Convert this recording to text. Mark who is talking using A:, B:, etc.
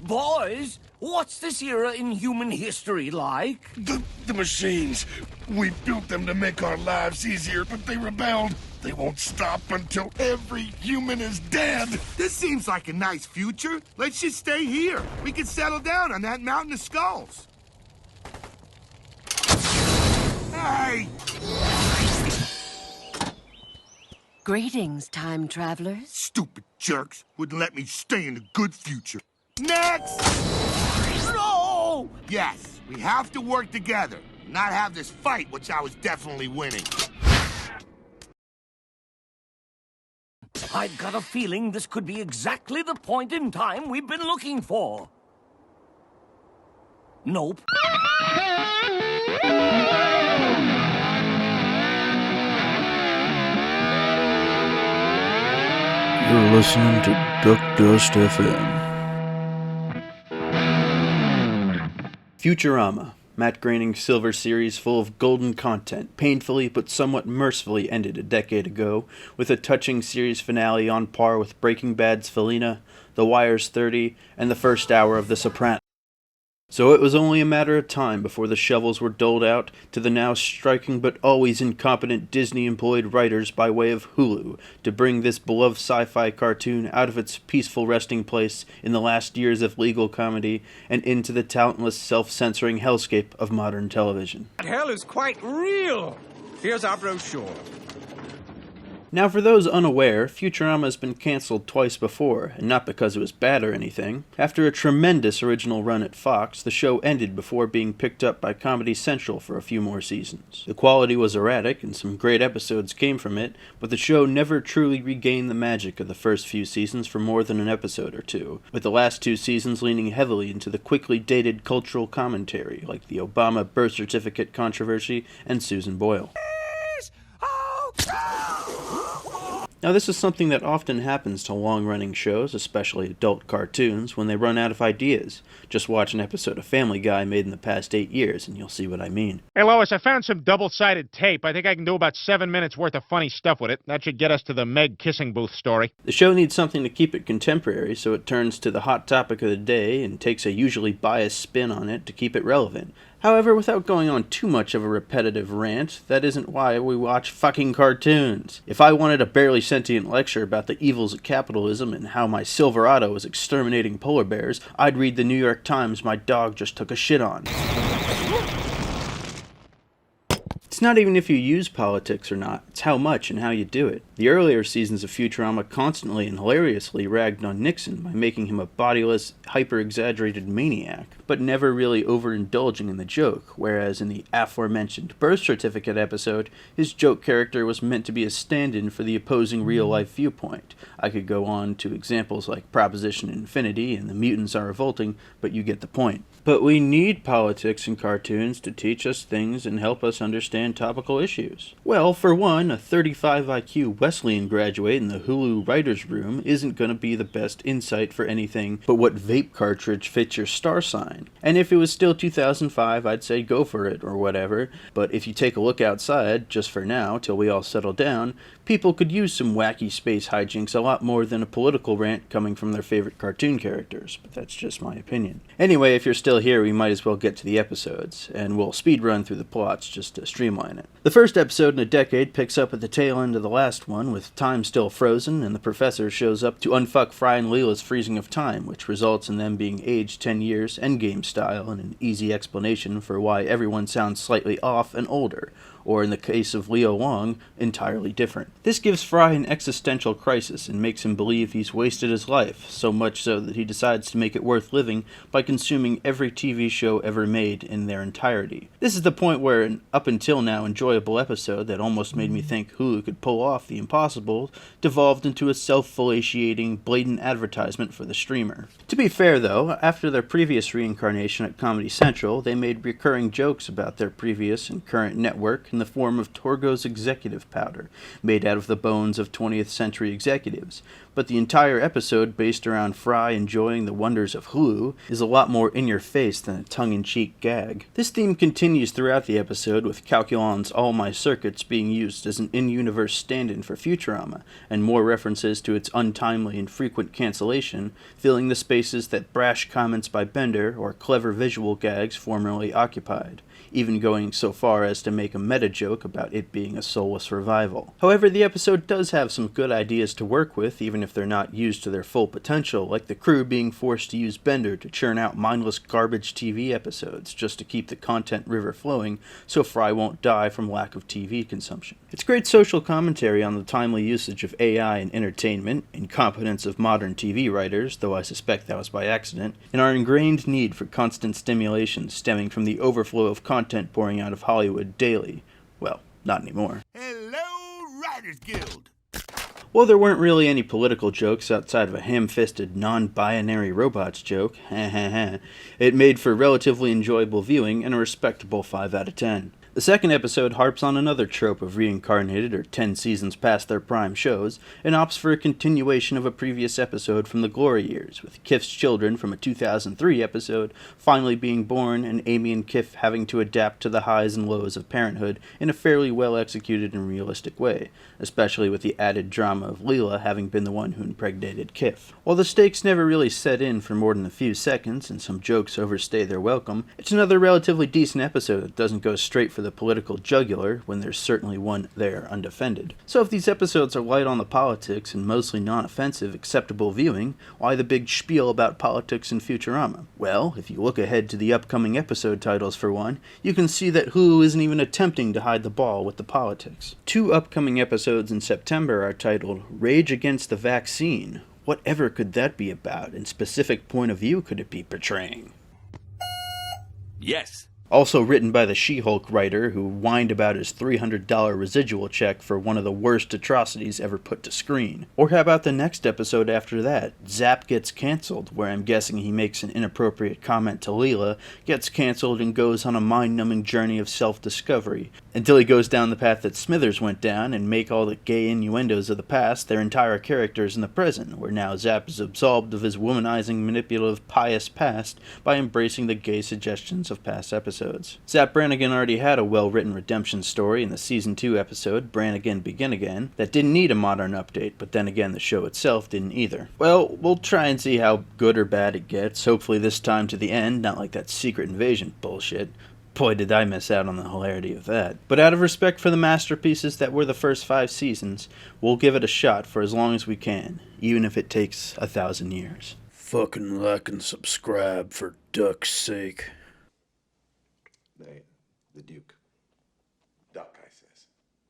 A: Boys, what's this era in human history like?
B: The machines. We built them to make our lives easier, but they rebelled. They won't stop until every human is dead.
C: This seems like a nice future. Let's just stay here. We can settle down on that mountain of skulls. Hey!
D: Greetings, time travelers.
C: Stupid jerks wouldn't let me stay in the good future. Next!
A: No!
C: Yes, we have to work together, not have this fight, which I was definitely winning.
A: I've got a feeling this could be exactly the point in time we've been looking for. Nope.
E: You're listening to Duck Dust FM.
F: Futurama, Matt Groening's Silver series full of golden content, painfully but somewhat mercifully ended a decade ago, with a touching series finale on par with Breaking Bad's Felina, The Wire's 30, and the first hour of The Sopranos. So it was only a matter of time before the shovels were doled out to the now striking but always incompetent Disney-employed writers by way of Hulu to bring this beloved sci-fi cartoon out of its peaceful resting place in the last years of legal comedy and into the talentless, self-censoring hellscape of modern television.
G: Hell is quite real. Here's our brochure.
F: Now, for those unaware, Futurama has been cancelled twice before, and not because it was bad or anything. After a tremendous original run at Fox, the show ended before being picked up by Comedy Central for a few more seasons. The quality was erratic, and some great episodes came from it, but the show never truly regained the magic of the first few seasons for more than an episode or two, with the last two seasons leaning heavily into the quickly dated cultural commentary, like the Obama birth certificate controversy and Susan Boyle. Now, this is something that often happens to long-running shows, especially adult cartoons, when they run out of ideas. Just watch an episode of Family Guy made in the past 8 years, and you'll see what I mean.
H: Hey, Lois, I found some double-sided tape. I think I can do about 7 minutes worth of funny stuff with it. That should get us to the Meg kissing booth story.
F: The show needs something to keep it contemporary, so it turns to the hot topic of the day and takes a usually biased spin on it to keep it relevant. However, without going on too much of a repetitive rant, that isn't why we watch fucking cartoons. If I wanted a barely sentient lecture about the evils of capitalism and how my Silverado is exterminating polar bears, I'd read the New York Times my dog just took a shit on. It's not even if you use politics or not, it's how much and how you do it. The earlier seasons of Futurama constantly and hilariously ragged on Nixon by making him a bodiless, hyper-exaggerated maniac, but never really overindulging in the joke, whereas in the aforementioned birth certificate episode, his joke character was meant to be a stand-in for the opposing real-life viewpoint. I could go on to examples like Proposition Infinity and The Mutants Are Revolting, but you get the point. But we need politics in cartoons to teach us things and help us understand topical issues. Well, for one, a 35 IQ Wesleyan graduate in the Hulu writer's room isn't going to be the best insight for anything but what vape cartridge fits your star sign. And if it was still 2005, I'd say go for it or whatever, but if you take a look outside, just for now, till we all settle down, people could use some wacky space hijinks a lot more than a political rant coming from their favorite cartoon characters, but that's just my opinion. Anyway, if you're still here, we might as well get to the episodes, and we'll speed run through the plots just to streamline it. The first episode in a decade picks up at the tail end of the last one, with time still frozen, and the professor shows up to unfuck Fry and Leela's freezing of time, which results in them being aged 10 years, endgame style, and an easy explanation for why everyone sounds slightly off and older, or in the case of Leo Long, entirely different. This gives Fry an existential crisis and makes him believe he's wasted his life, so much so that he decides to make it worth living by consuming every TV show ever made in their entirety. This is the point where an up until now enjoyable episode that almost made me think Hulu could pull off the impossible devolved into a self-fellatiating, blatant advertisement for the streamer. To be fair though, after their previous reincarnation at Comedy Central, they made recurring jokes about their previous and current network, in the form of Torgo's executive powder, made out of the bones of 20th century executives, but the entire episode, based around Fry enjoying the wonders of Hulu, is a lot more in-your-face than a tongue-in-cheek gag. This theme continues throughout the episode, with Calculon's All My Circuits being used as an in-universe stand-in for Futurama, and more references to its untimely and frequent cancellation, filling the spaces that brash comments by Bender or clever visual gags formerly occupied, even going so far as to make a meta-joke about it being a soulless revival. However, the episode does have some good ideas to work with, even if they're not used to their full potential, like the crew being forced to use Bender to churn out mindless garbage TV episodes just to keep the content river flowing so Fry won't die from lack of TV consumption. It's great social commentary on the timely usage of AI in entertainment, incompetence of modern TV writers, though I suspect that was by accident, and our ingrained need for constant stimulation stemming from the overflow of content pouring out of Hollywood daily. Well, not anymore.
C: Hello, Writers Guild.
F: Well, there weren't really any political jokes outside of a ham-fisted, non-binary robots joke, it made for relatively enjoyable viewing and a respectable 5 out of 10. The second episode harps on another trope of reincarnated or 10 seasons past their prime shows, and opts for a continuation of a previous episode from the glory years, with Kif's children from a 2003 episode finally being born and Amy and Kif having to adapt to the highs and lows of parenthood in a fairly well-executed and realistic way, especially with the added drama of Leela having been the one who impregnated Kif. While the stakes never really set in for more than a few seconds, and some jokes overstay their welcome, it's another relatively decent episode that doesn't go straight for the political jugular when there's certainly one there undefended. So if these episodes are light on the politics and mostly non-offensive, acceptable viewing, why the big spiel about politics in Futurama? Well, if you look ahead to the upcoming episode titles for one, you can see that Hulu isn't even attempting to hide the ball with the politics. 2 upcoming episodes in September are titled Rage Against the Vaccine. Whatever could that be about, and specific point of view could it be portraying?
A: Yes.
F: Also written by the She-Hulk writer who whined about his $300 residual check for one of the worst atrocities ever put to screen. Or how about the next episode after that, Zap Gets Cancelled, where I'm guessing he makes an inappropriate comment to Leela, gets cancelled and goes on a mind-numbing journey of self-discovery, until he goes down the path that Smithers went down and make all the gay innuendos of the past their entire characters in the present, where now Zap is absolved of his womanizing, manipulative, pious past by embracing the gay suggestions of past episodes. Zap Brannigan already had a well-written redemption story in the Season 2 episode, Brannigan Begin Again, that didn't need a modern update, but then again the show itself didn't either. Well, we'll try and see how good or bad it gets, hopefully this time to the end, not like that Secret Invasion bullshit. Boy, did I miss out on the hilarity of that. But out of respect for the masterpieces that were the first 5 seasons, we'll give it a shot for as long as we can, even if it takes 1,000 years.
E: Fucking like and subscribe for duck's sake.
I: The Duke.